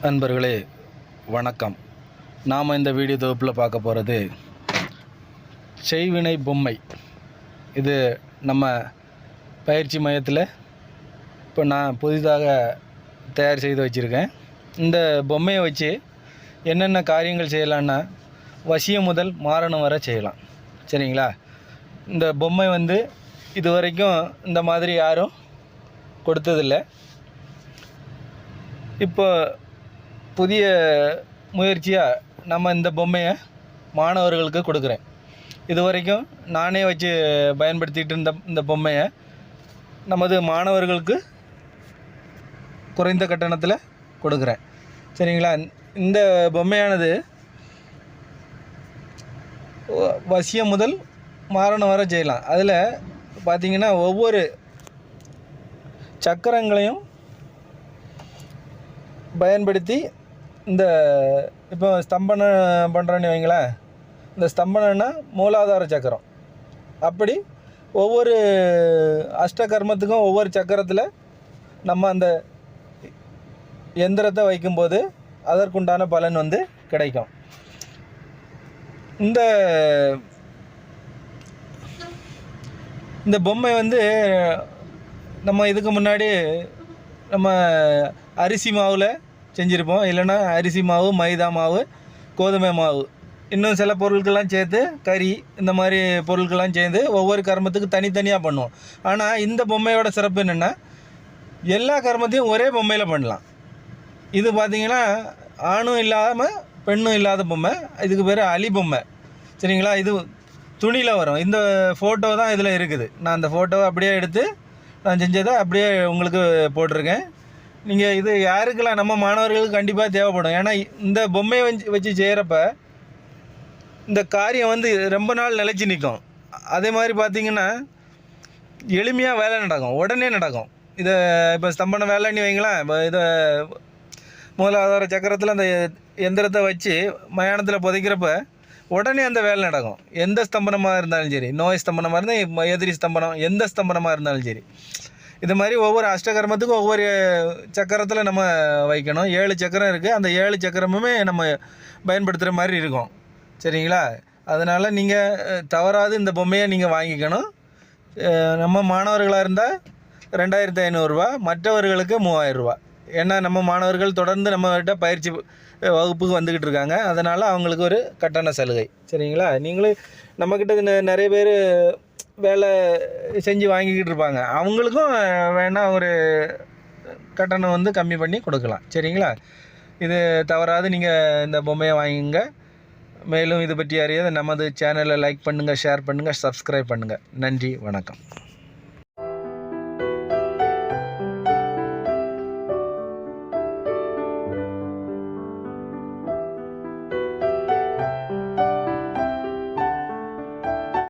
நண்பர்களே வணக்கம். நாம் இந்த வீடியோ தொகுப்பில் பார்க்க போகிறது செய்வினை பொம்மை. இது நம்ம பயிற்சி மையத்தில் இப்போ நான் புதிதாக தயார் செய்து வச்சுருக்கேன். இந்த பொம்மையை வச்சு என்னென்ன காரியங்கள் செய்யலான்னா வசியம் முதல் மாரணம் வரை செய்யலாம். சரிங்களா? இந்த பொம்மை இது வரைக்கும் இந்த மாதிரி யாரும் கொடுத்ததில்லை. இப்போ புதிய முயற்சியாக நம்ம இந்த பொம்மையை மாணவர்களுக்கு கொடுக்குறேன். இது வரைக்கும் நானே வச்சு பயன்படுத்திகிட்டு இருந்த இந்த பொம்மையை நமது மாணவர்களுக்கு குறைந்த கட்டணத்தில் கொடுக்குறேன். சரிங்களா? இந்த பொம்மையானது வசியம் முதல் மாரணம் வரை செய்யலாம். அதில் பார்த்திங்கன்னா ஒவ்வொரு சக்கரங்களையும் பயன்படுத்தி இந்த இப்போ ஸ்தம்பனம் பண்ணுறேன்னு வைங்களேன். இந்த ஸ்தம்பனம்னா மூலாதார சக்கரம். அப்படி ஒவ்வொரு அஷ்டகர்மத்துக்கும் ஒவ்வொரு சக்கரத்தில் நம்ம அந்த எந்திரத்தை வைக்கும்போது அதற்குண்டான பலன் கிடைக்கும். இந்த பொம்மை நம்ம இதுக்கு முன்னாடி நம்ம அரிசி மாவில் செஞ்சுருப்போம். இல்லைன்னா அரிசி மாவு, மைதா மாவு, கோதுமை மாவு, இன்னும் சில பொருட்கள்லாம் சேர்த்து கறி, இந்த மாதிரி பொருட்கள்லாம் சேர்ந்து ஒவ்வொரு கர்மத்துக்கு தனித்தனியாக பண்ணுவோம். ஆனால் இந்த பொம்மையோட சிறப்பு என்னென்னா எல்லா கர்மத்தையும் ஒரே பொம்மையில் பண்ணலாம். இது பார்த்திங்கன்னா ஆணும் இல்லாமல் பெண்ணும் இல்லாத பொம்மை. இதுக்கு பேர் அலி பொம்மை. சரிங்களா? இது துணியில் வரும். இந்த ஃபோட்டோ தான் இதில் இருக்குது. நான் அந்த ஃபோட்டோவை அப்படியே எடுத்து நான் செஞ்சதை அப்படியே உங்களுக்கு போட்டிருக்கேன். நீங்கள் இது யாருக்கெல்லாம் நம்ம மாணவர்களுக்கு கண்டிப்பாக தேவைப்படும். ஏன்னா இந்த பொம்மையை வச்சு செய்கிறப்ப இந்த காரியம் ரொம்ப நாள் நிலைச்சி நிற்கும். அதே மாதிரி பார்த்திங்கன்னா எளிமையாக வேலை நடக்கும், உடனே நடக்கும். இதை இப்போ ஸ்தம்பன வேலைன்னு வைங்களேன். இப்போ இதை மூலாதார சக்கரத்தில் அந்த எந்திரத்தை வச்சு மயானத்தில் புதைக்கிறப்ப உடனே அந்த வேலை நடக்கும். எந்த ஸ்தம்பனமாக இருந்தாலும் சரி, நோய் ஸ்தம்பனமாக இருந்தால், எதிரி ஸ்தம்பனம், எந்த ஸ்தம்பனமாக இருந்தாலும் சரி. இது மாதிரி ஒவ்வொரு அஷ்டகர்மத்துக்கும் ஒவ்வொரு சக்கரத்தில் நம்ம வைக்கணும். 7 சக்கரம் இருக்குது. அந்த 7 சக்கரமுமே நம்ம பயன்படுத்துகிற மாதிரி இருக்கும். சரிங்களா? அதனால் நீங்கள் தவறாது இந்த பொம்மையை நீங்கள் வாங்கிக்கணும். நம்ம மாணவர்களாக இருந்தால் 2500 ரூபா, மற்றவர்களுக்கு 3000 ரூபா. ஏன்னா நம்ம மாணவர்கள் தொடர்ந்து நம்மகிட்ட பயிற்சி வகுப்புக்கு வந்துக்கிட்டு இருக்காங்க. அதனால் அவங்களுக்கு ஒரு கட்டண சலுகை. சரிங்களா? நீங்களும் நம்மக்கிட்ட நிறைய பேர் வேலை செஞ்சு வாங்கிக்கிட்டு இருப்பாங்க. அவங்களுக்கும் வேணால் ஒரு கட்டணம் கம்மி பண்ணி கொடுக்கலாம். சரிங்களா? இது தவறாது நீங்கள் இந்த பொம்மையை வாங்குங்க. மேலும் இது பற்றி அறியாத நமது சேனலை லைக் பண்ணுங்கள், ஷேர் பண்ணுங்கள், சப்ஸ்கிரைப் பண்ணுங்கள். நன்றி, வணக்கம்.